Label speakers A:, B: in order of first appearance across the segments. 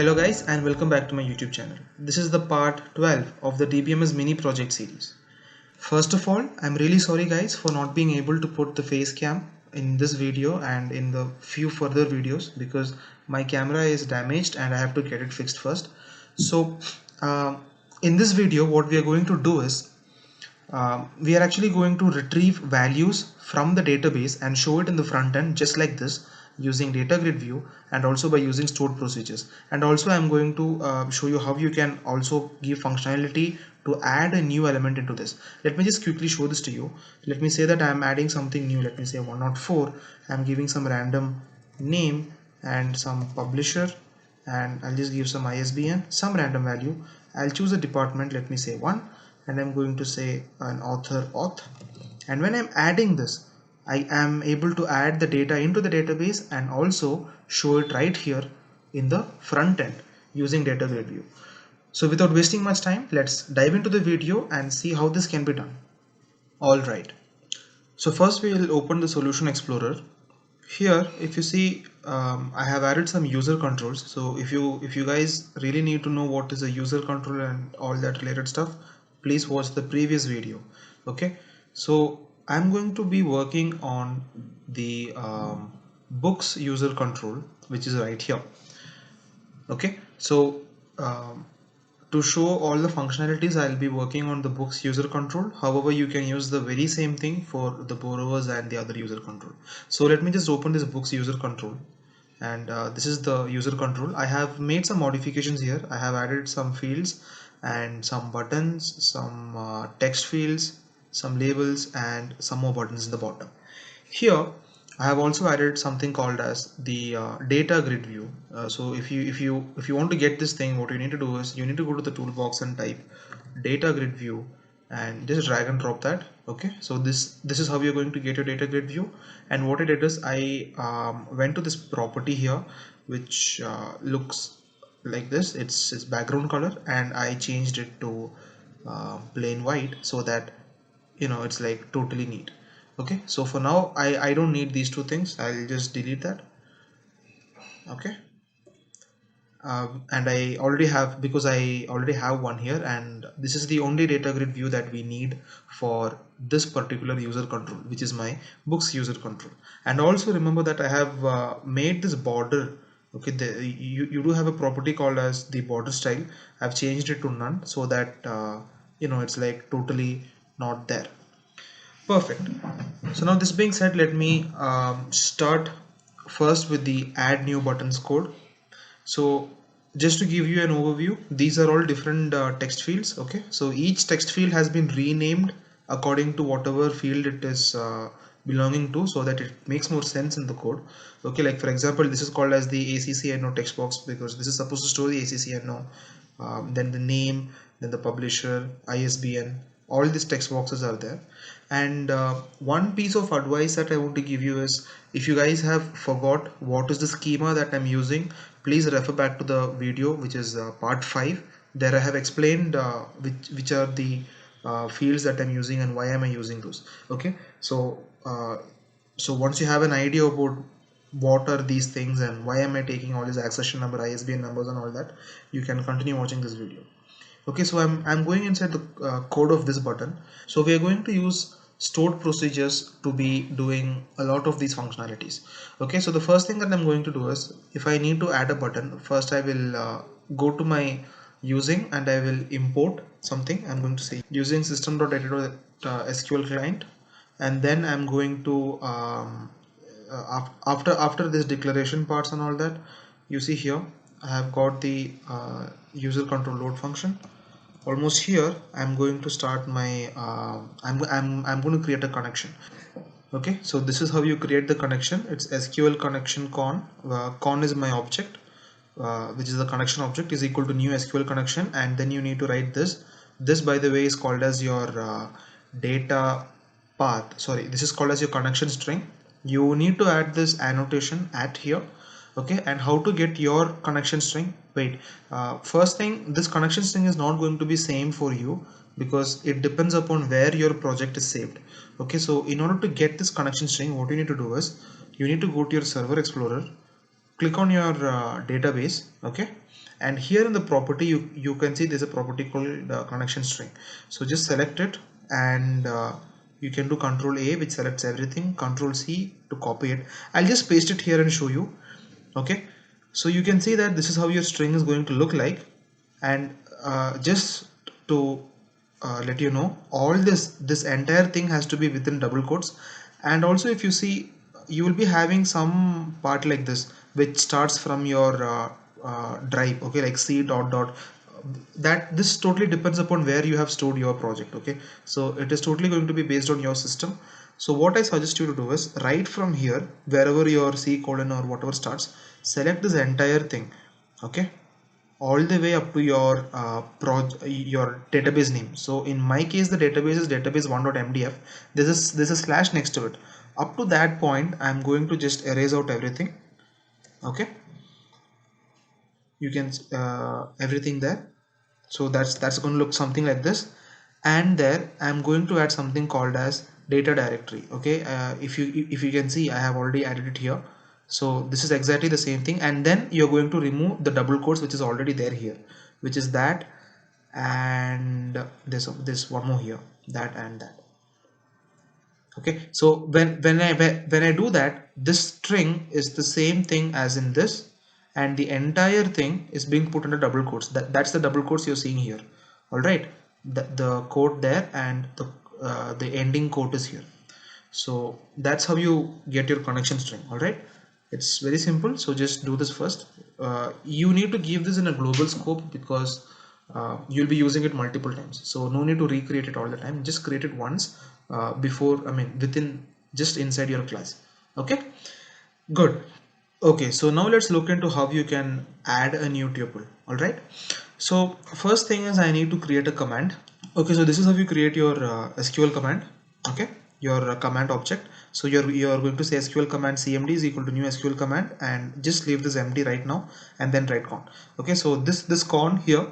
A: Hello guys and welcome back to my YouTube channel. This is the part 12 of the DBMS Mini Project series. First of all, I'm really sorry guys for not being able to put the face cam in this video and in the few further videos because my camera is damaged and I have to get it fixed first. So in this video what we are going to do is we are actually going to retrieve values from the database and show it in the front end just like this using data grid view and also by using stored procedures. And also I'm going to show you how you can also give functionality to add a new element into this. Let me just quickly show this to you. Let me say that I'm adding something new. Let me say 104. I'm giving some random name and some publisher, and I'll just give some ISBN, some random value. I'll choose a department, let me say 1, and I'm going to say an author. And when I'm adding this, I am able to add the data into the database and also show it right here in the front end using data grid view. So without wasting much time, let's dive into the video and see how this can be done. Alright, so first we will open the Solution Explorer. Here if you see I have added some user controls. So if you guys really need to know what is a user control and all that related stuff, please watch the previous video. Okay, so I'm going to be working on the books user control, which is right here. Okay, so to show all the functionalities, I'll be working on the books user control. However, you can use the very same thing for the borrowers and the other user control. So let me just open this books user control, and this is the user control. I have made some modifications here. I have added some fields and some buttons, some text fields, some labels, and some more buttons in the bottom. Here I have also added something called as the data grid view. So if you want to get this thing, what you need to do is you need to go to the toolbox and type data grid view and just drag and drop that. Okay, so this is how you're going to get your data grid view. And what I did is I went to this property here which looks like this. It's background color, and I changed it to plain white so that it's like totally neat. Okay, so for now I don't need these two things. I'll just delete that. Okay, and I already have, because I already have one here, and this is the only data grid view that we need for this particular user control, which is my books user control. And also remember that I have made this border. Okay, you do have a property called as the border style. I've changed it to none so that it's like totally not there. Perfect. So now this being said, let me start first with the add new buttons code. So just to give you an overview, these are all different text fields. Okay, so each text field has been renamed according to whatever field it is belonging to, so that it makes more sense in the code. Okay, like for example, this is called as the ACCNO text box because this is supposed to store the ACCNO, then the name, then the publisher, ISBN, all these text boxes are there. And one piece of advice that I want to give you is, if you guys have forgot what is the schema that I'm using, please refer back to the video which is part 5. There I have explained which are the fields that I'm using and why am I using those. Okay, so once you have an idea about what are these things and why am I taking all these accession number, ISBN numbers and all that, you can continue watching this video. Okay, so I'm going inside the code of this button. So we are going to use stored procedures to be doing a lot of these functionalities. Okay, so the first thing that I'm going to do is, if I need to add a button, first I will go to my using and I will import something. I'm going to say using system.data.sql client, and then I'm going to after this declaration parts and all that, you see here I have got the user control load function. Almost here I'm going to start my I'm going to create a connection. Okay, so this is how you create the connection. It's SQL connection con. Con is my object, which is the connection object, is equal to new SQL connection, and then you need to write this. This, by the way, is called as your data path. Sorry, this is called as your connection string. You need to add this annotation at here. Okay, and how to get your connection string? Wait, first thing, this connection string is not going to be same for you because it depends upon where your project is saved. Okay, so in order to get this connection string, what you need to do is you need to go to your server explorer, click on your database, okay, and here in the property you can see there's a property called connection string. So just select it, and you can do Control A, which selects everything, Control C to copy it. I'll just paste it here and show you. Okay, so you can see that this is how your string is going to look like. And just to let you know, all this entire thing has to be within double quotes. And also, if you see, you will be having some part like this which starts from your drive, okay, like C dot dot. That this totally depends upon where you have stored your project. Okay, so it is totally going to be based on your system. So what I suggest you to do is, right from here, wherever your C colon or whatever starts, select this entire thing. Okay, all the way up to your your database name. So in my case, the database is database1.mdf. There's a slash next to it. Up to that point, I'm going to just erase out everything. Okay, you can everything there. So that's going to look something like this. And there I'm going to add something called as data directory. Okay, if you can see, I have already added it here. So this is exactly the same thing, and then you're going to remove the double quotes which is already there here, which is that, and this one more here, that and that. Okay, so when I do that, this string is the same thing as in this, and the entire thing is being put under double quotes. That's the double quotes you're seeing here. All right, the quote there, and the ending quote is here. So that's how you get your connection string. All right, it's very simple. So just do this first. You need to give this in a global scope, because you'll be using it multiple times. So no need to recreate it all the time. Just create it once within, just inside your class. Okay, good. Okay, so now let's look into how you can add a new tuple. All right, so first thing is, I need to create a command. Okay, so this is how you create your SQL command. Okay, your command object. So you're going to say SQL command cmd is equal to new SQL command, and just leave this empty right now, and then write con. Okay, so this con here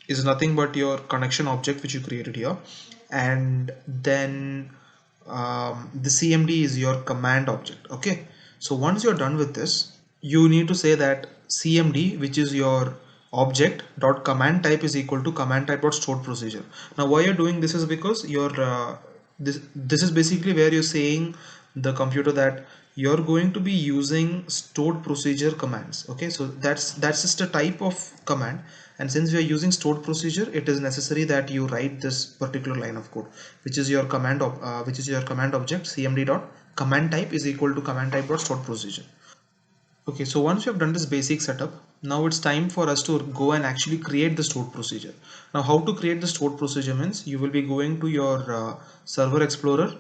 A: is nothing but your connection object which you created here, and then the cmd is your command object. Okay, so once you're done with this, you need to say that cmd, which is your object dot command type, is equal to command type dot stored procedure. Now why you're doing this is because your this is basically where you're saying the computer that you're going to be using stored procedure commands. Okay, so that's just a type of command, and since we are using stored procedure, it is necessary that you write this particular line of code, which is your command object cmd dot command type is equal to command type dot stored procedure. Okay, so once we have done this basic setup, now it's time for us to go and actually create the stored procedure. Now how to create the stored procedure means, you will be going to your server explorer.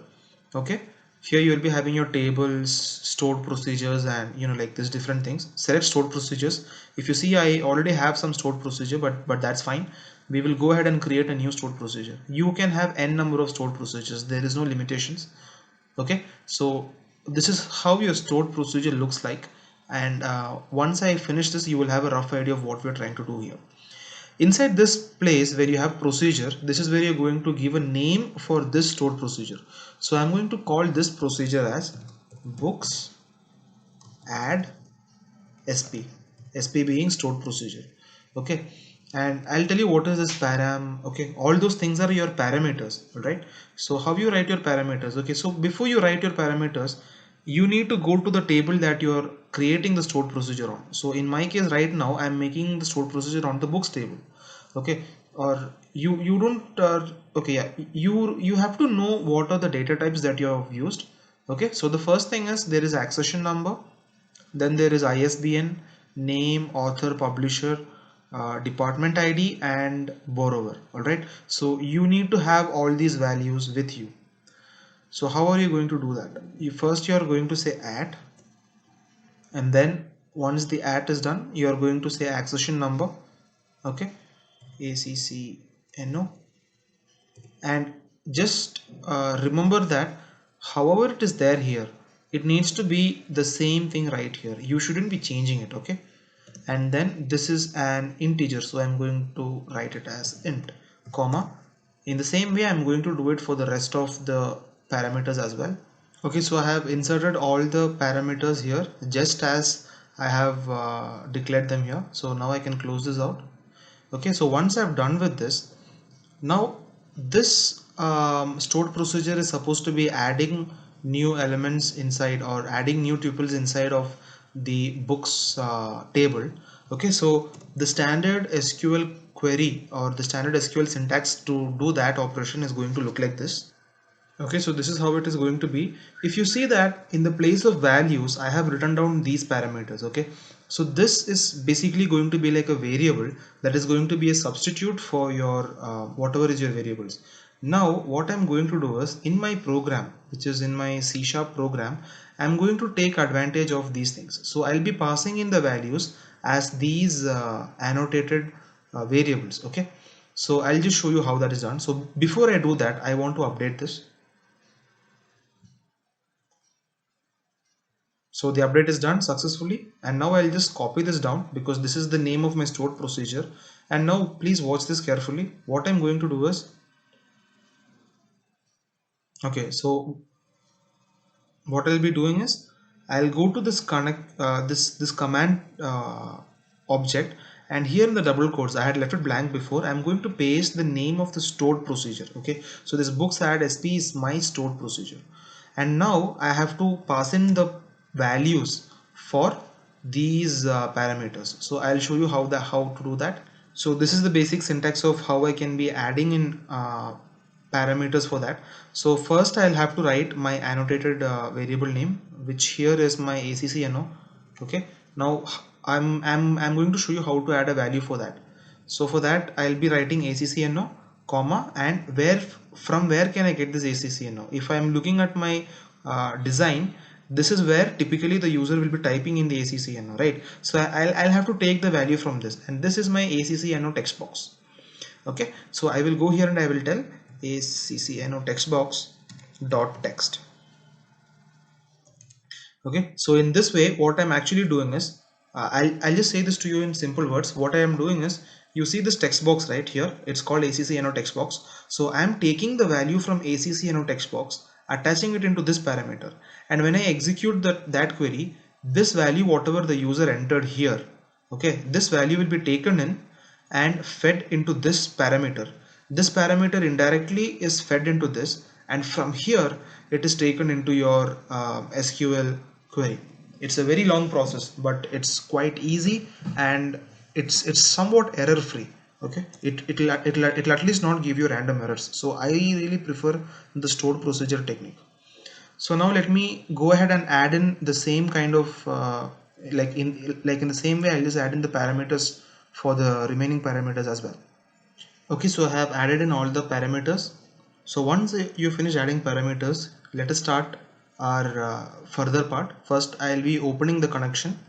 A: Okay, here you will be having your tables, stored procedures, and like this different things. Select stored procedures. If you see, I already have some stored procedure, but that's fine. We will go ahead and create a new stored procedure. You can have n number of stored procedures. There is no limitations. Okay, so this is how your stored procedure looks like, and once I finish this, you will have a rough idea of what we're trying to do here. Inside this place where you have procedure, this is where you're going to give a name for this stored procedure. So I'm going to call this procedure as books add sp, sp being stored procedure. Okay, and I'll tell you what is this param. Okay, all those things are your parameters. All right, so how you write your parameters? Okay, so before you write your parameters, you need to go to the table that you're creating the stored procedure on. So in my case right now, I'm making the stored procedure on the books table. Okay, or you don't okay, yeah, you have to know what are the data types that you have used. Okay, so the first thing is, there is accession number, then there is ISBN, name, author, publisher, department ID, and borrower. All right, so you need to have all these values with you. So how are you going to do that? You are going to say at, and then once the at is done, you are going to say accession number. Okay, ACCNO, and just remember that however it is there here, it needs to be the same thing right here. You shouldn't be changing it. Okay, and then this is an integer, so I'm going to write it as int, comma. In the same way, I'm going to do it for the rest of the parameters as well. Okay, so I have inserted all the parameters here just as I have declared them here. So now I can close this out. Okay, so once I've done with this, now this stored procedure is supposed to be adding new elements inside or adding new tuples inside of the books table. Okay, so the standard SQL query or the standard SQL syntax to do that operation is going to look like this. Okay, so this is how it is going to be. If you see that in the place of values, I have written down these parameters. Okay, so this is basically going to be like a variable that is going to be a substitute for your whatever is your variables. Now what I'm going to do is in my program, which is in my C# program, I'm going to take advantage of these things. So I'll be passing in the values as these annotated variables. Okay, so I'll just show you how that is done. So before I do that, I want to update this. So the update is done successfully, and now I'll just copy this down because this is the name of my stored procedure. And now please watch this carefully. What I'm going to do is, okay, so what I'll be doing is I'll go to this connect this command object, and here in the double quotes I had left it blank before. I'm going to paste the name of the stored procedure. Okay, so this books add SP is my stored procedure, and now I have to pass in the values for these parameters. So I'll show you how to do that. So this is the basic syntax of how I can be adding in parameters for that. So first I'll have to write my annotated variable name, which here is my ACCNO. Okay, now I'm going to show you how to add a value for that. So for that I'll be writing ACCNO comma, and from where can I get this ACCNO? If I'm looking at my design, this is where typically the user will be typing in the ACCNO, right? So I'll have to take the value from this, and this is my ACCNO text box. Okay, so I will go here and I will tell ACCNO text box dot text. Okay, so in this way what I'm actually doing is I'll just say this to you in simple words. What I am doing is, you see this text box right here, it's called ACCNO text box. So I'm taking the value from ACCNO text box, attaching it into this parameter, and when I execute that query, this value whatever the user entered here, okay, this value will be taken in and fed into this parameter. This parameter indirectly is fed into this, and from here it is taken into your SQL query. It's a very long process, but it's quite easy, and it's somewhat error free. Okay, it'll at least not give you random errors. So I really prefer the stored procedure technique. So now let me go ahead and add in the same kind of like in the same way I'll just add in the parameters for the remaining parameters as well. Okay, so I have added in all the parameters. So once you finish adding parameters, let us start our further part. First I'll be opening the connection.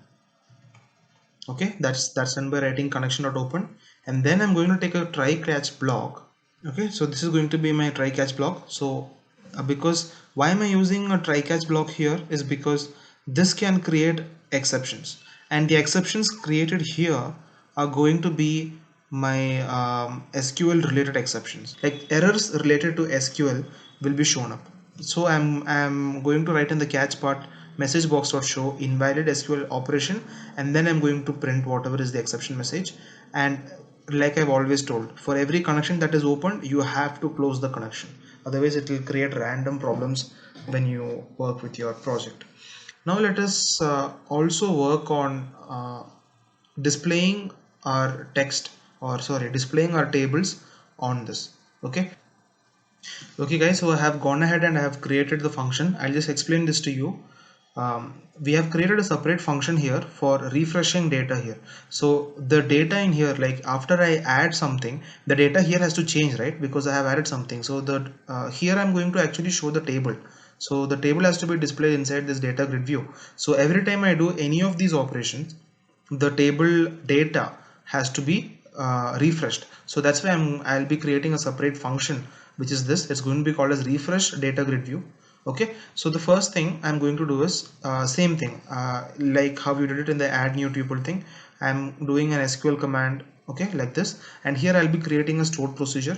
A: Okay, that's done by writing connection.open, and then I'm going to take a try catch block. Okay, so this is going to be my try catch block. So because why am I using a try catch block here is because this can create exceptions, and the exceptions created here are going to be my SQL related exceptions, like errors related to SQL will be shown up. So I'm going to write in the catch part message box.show invalid SQL operation, and then I'm going to print whatever is the exception message. And like I've always told, for every connection that is opened, you have to close the connection, otherwise it will create random problems when you work with your project. Now let us also work on displaying our text, or sorry, displaying our tables on this. Okay guys, so I have gone ahead and I have created the function. I'll just explain this to you. We have created a separate function here for refreshing data here. So the data in here, like after I add something, the data here has to change, right? Because I have added something. So that here I'm going to actually show the table. So the table has to be displayed inside this data grid view. So every time I do any of these operations, the table data has to be refreshed. So that's why I'll be creating a separate function, which is this. It's going to be called as refresh data grid view. Okay, so the first thing I'm going to do is same thing like how you did it in the add new tuple thing. I'm doing an SQL command, okay, like this, and here I'll be creating a stored procedure.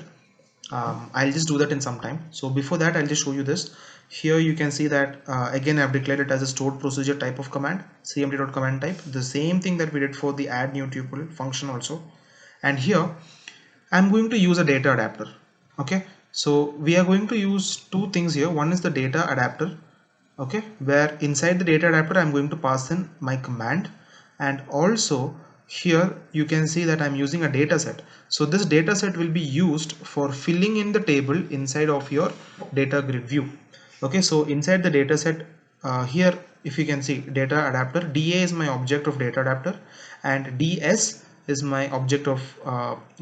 A: I'll just do that in some time. So before that, I'll just show you this. Here you can see that again I've declared it as a stored procedure type of command, cmd.command type, the same thing that we did for the add new tuple function also. And here I'm going to use a data adapter. Okay, so we are going to use two things here. One is the data adapter, okay, where inside the data adapter I'm going to pass in my command, and also here you can see that I'm using a data set. So this data set will be used for filling in the table inside of your data grid view. Okay, so inside the data set, here if you can see data adapter, DA is my object of data adapter and DS is my object of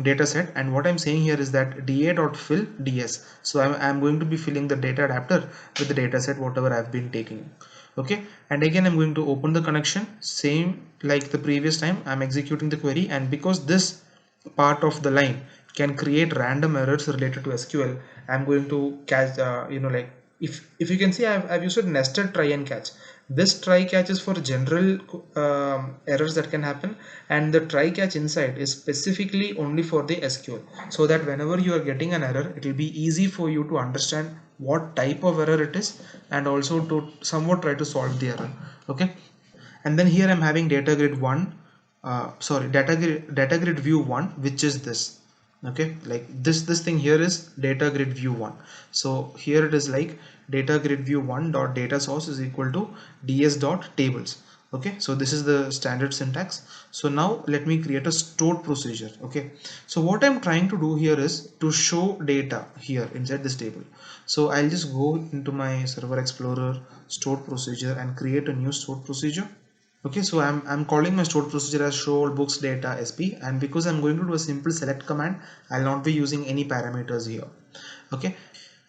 A: data set, and what I'm saying here is that da.fill ds. So I'm going to be filling the data adapter with the data set whatever I've been taking. Okay, and again I'm going to open the connection, same like the previous time. I'm executing the query, and because this part of the line can create random errors related to SQL, I'm going to catch like if you can see I've used a nested try and catch. This try catch is for general errors that can happen, and the try catch inside is specifically only for the SQL, so that whenever you are getting an error, it will be easy for you to understand what type of error it is and also to somewhat try to solve the error. Okay, and then here I'm having data grid 1, data grid view 1, which is this. Okay, like this thing here is data grid view 1. So here it is like data grid view 1 dot data source is equal to ds dot tables. Okay, so this is the standard syntax. So now let me create a stored procedure. Okay, so what I'm trying to do here is to show data here inside this table. So I'll just go into my server explorer, stored procedure, and create a new stored procedure. Okay, so I'm calling my stored procedure as show all books data sp, and because I'm going to do a simple select command, I'll not be using any parameters here. Okay,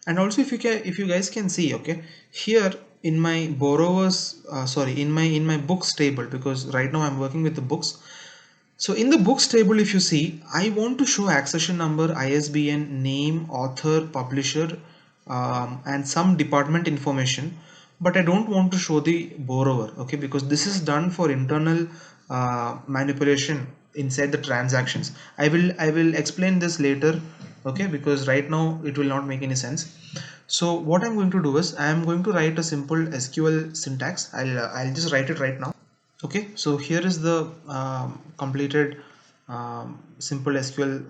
A: and also if you guys can see, okay, here in my borrowers in my books table, because right now I'm working with the books. So in the books table, if you see, I want to show accession number, ISBN, name, author, publisher, and some department information, but I don't want to show the borrower. Okay, because this is done for internal manipulation inside the transactions. I will explain this later. Okay, because right now it will not make any sense. So what I'm going to do is I am going to write a simple SQL syntax. I'll just write it right now. Okay, so here is the completed simple SQL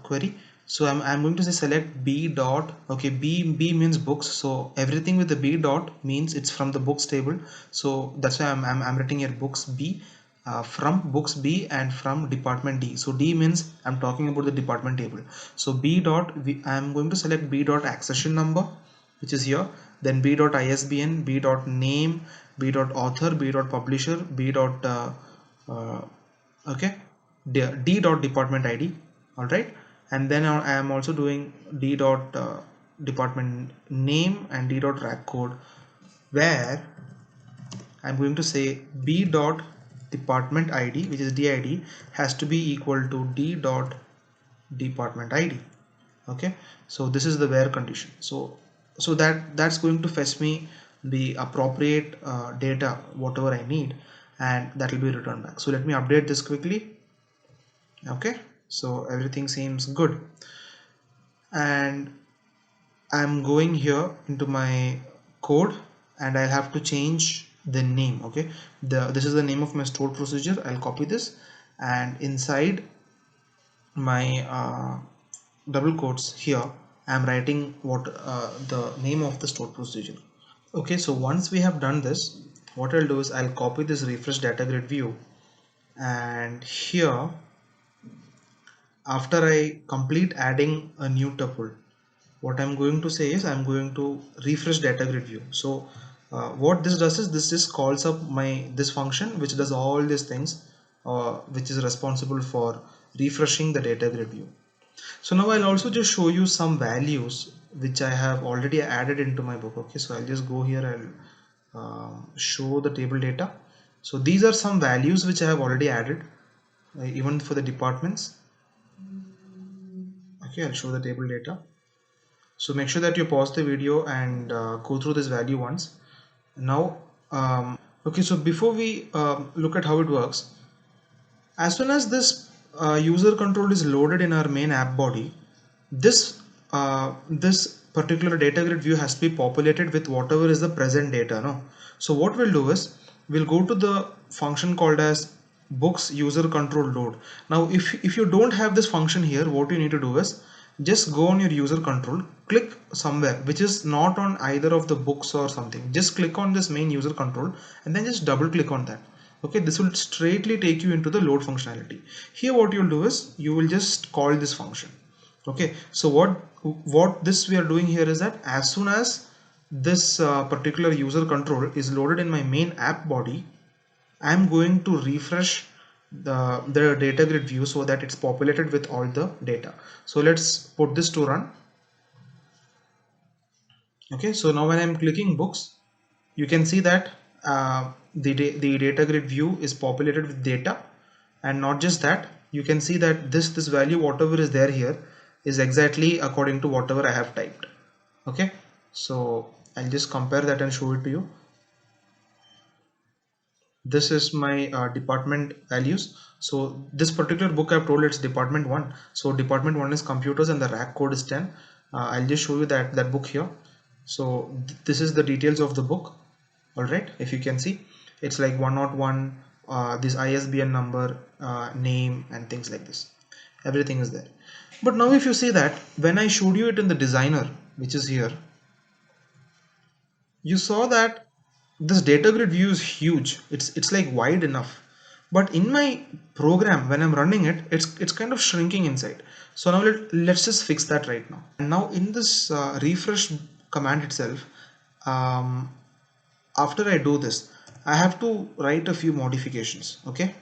A: query. So I'm going to say select b dot, okay, b means books, so everything with the b dot means it's from the books table. So that's why I'm writing here books b, from books b and from department d. So d means I'm talking about the department table. So b dot, I'm going to select b dot accession number, which is here, then b dot ISBN, b dot name, b dot author, b dot publisher, b dot okay, d dot department ID. All right, and then I am also doing d dot department name and d dot rack code, where I'm going to say b dot department ID, which is DID, has to be equal to d dot department ID. Okay, so this is the where condition. So that's going to fetch me the appropriate data whatever I need, and that will be returned back. So let me update this quickly. Okay, so everything seems good, and I'm going here into my code, and I have to change the name. Okay, this is the name of my stored procedure. I'll copy this, and inside my double quotes here I'm writing what the name of the stored procedure. Okay, so once we have done this, what I'll do is I'll copy this refresh data grid view, and here after I complete adding a new tuple, what I'm going to say is I'm going to refresh data grid view. So what this does is this just calls up this function which does all these things, which is responsible for refreshing the data grid view. So now I'll also just show you some values which I have already added into my book. Okay, so I'll just go here, I'll show the table data. So these are some values which I have already added, even for the departments. Okay, I'll show the table data. So make sure that you pause the video and go through this value once. Now, okay, so before we look at how it works, as soon as this user control is loaded in our main app body, this particular data grid view has to be populated with whatever is the present data, no? So what we'll do is we'll go to the function called as books user control load. Now if you don't have this function here, what you need to do is just go on your user control, click somewhere which is not on either of the books or something, just click on this main user control and then just double click on that. Okay, this will straightly take you into the load functionality. Here what you'll do is you will just call this function. Okay, so what this we are doing here is that as soon as this particular user control is loaded in my main app body, I'm going to refresh the data grid view so that it's populated with all the data. So let's put this to run. Okay, so now when I'm clicking books, you can see that the data grid view is populated with data, and not just that, you can see that this value, whatever is there here, is exactly according to whatever I have typed. Okay, so I'll just compare that and show it to you. This is my department values. So this particular book I've told it's department 1. So department 1 is computers and the rack code is 10. I'll just show you that book here. So this is the details of the book. Alright, if you can see, it's like 101, this ISBN number, name and things like this. Everything is there. But now if you see that when I showed you it in the designer, which is here, you saw that this data grid view is huge. It's like wide enough, but in my program when I'm running it, it's kind of shrinking inside. So now let's just fix that right now. And now in this refresh command itself, after I do this, I have to write a few modifications. Okay,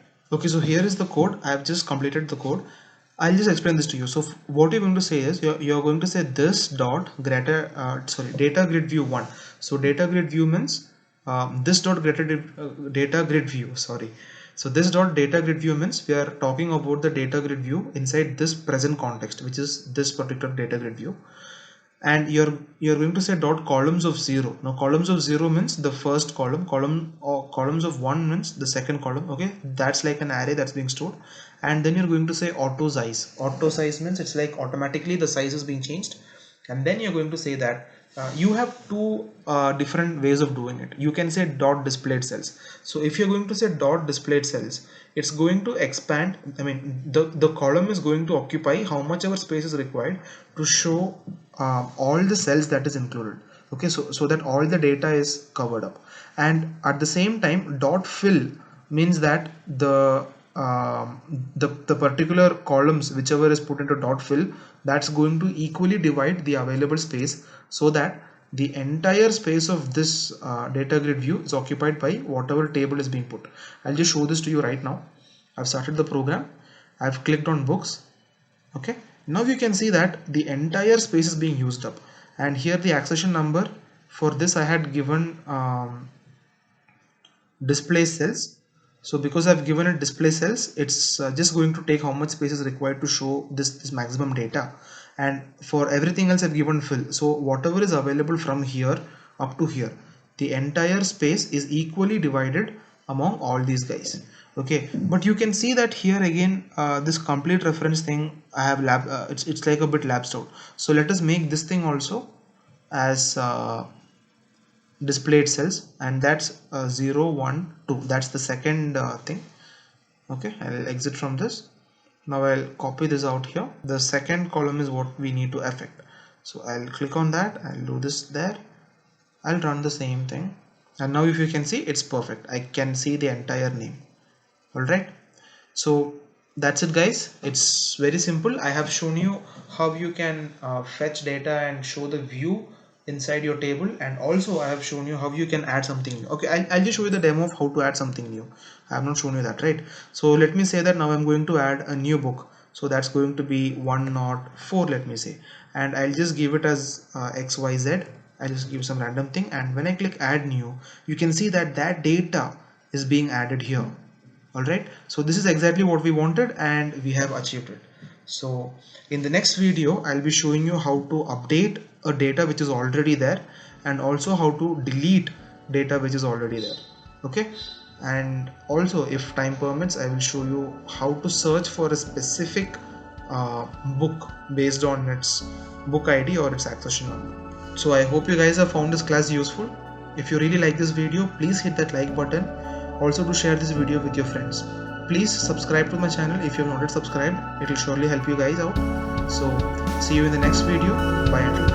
A: so here is the code. I have just completed the code. I'll just explain this to you. So what you're going to say is you're going to say this dot data grid view 1. So data grid view means this dot data grid view, sorry. So this dot data grid view means we are talking about the data grid view inside this present context, which is this particular data grid view. And you're going to say dot columns of 0. Now columns of 0 means the first column, or columns of 1 means the second column. Okay, that's like an array that's being stored. And then you're going to say auto size. Auto size means it's like automatically the size is being changed. And then you're going to say that you have two different ways of doing it. You can say dot displayed cells. So if you're going to say dot displayed cells, it's going to expand. I mean, the column is going to occupy how much ever space is required to show all the cells that is included. Okay, so that all the data is covered up. And at the same time, dot fill means that the particular columns whichever is put into dot fill, that's going to equally divide the available space so that the entire space of this data grid view is occupied by whatever table is being put. I'll just show this to you right now. I've started the program. I've clicked on books. Okay, now you can see that the entire space is being used up, and here the accession number for this I had given display cells. So because I've given it display cells, it's just going to take how much space is required to show this maximum data. And for everything else I've given fill. So whatever is available from here up to here, the entire space is equally divided among all these guys. Okay, but you can see that here again this complete reference thing I have it's like a bit lapsed out. So let us make this thing also as displayed cells, and that's 0 1 2. That's the second thing. Okay, I'll exit from this. Now I'll copy this out here. The second column is what we need to affect. So I'll click on that. I'll do this there. I'll run the same thing, and now if you can see, it's perfect. I can see the entire name. Alright, so that's it guys. It's very simple. I have shown you how you can fetch data and show the view inside your table, and also I have shown you how you can add something new. Okay, I'll just show you the demo of how to add something new. I have not shown you that, right? So let me say that now I'm going to add a new book. So that's going to be 104, let me say, and I'll just give it as XYZ. I'll just give some random thing, and when I click add new, you can see that data is being added here. Alright, so this is exactly what we wanted, and we have achieved it. So in the next video I'll be showing you how to update a data which is already there, and also how to delete data which is already there. Okay, and also if time permits I will show you how to search for a specific book based on its book ID or its accession number. So I hope you guys have found this class useful. If you really like this video, please hit that like button. Also to share this video with your friends. Please subscribe to my channel if you have not yet subscribed. It will surely help you guys out. So see you in the next video. Bye until then.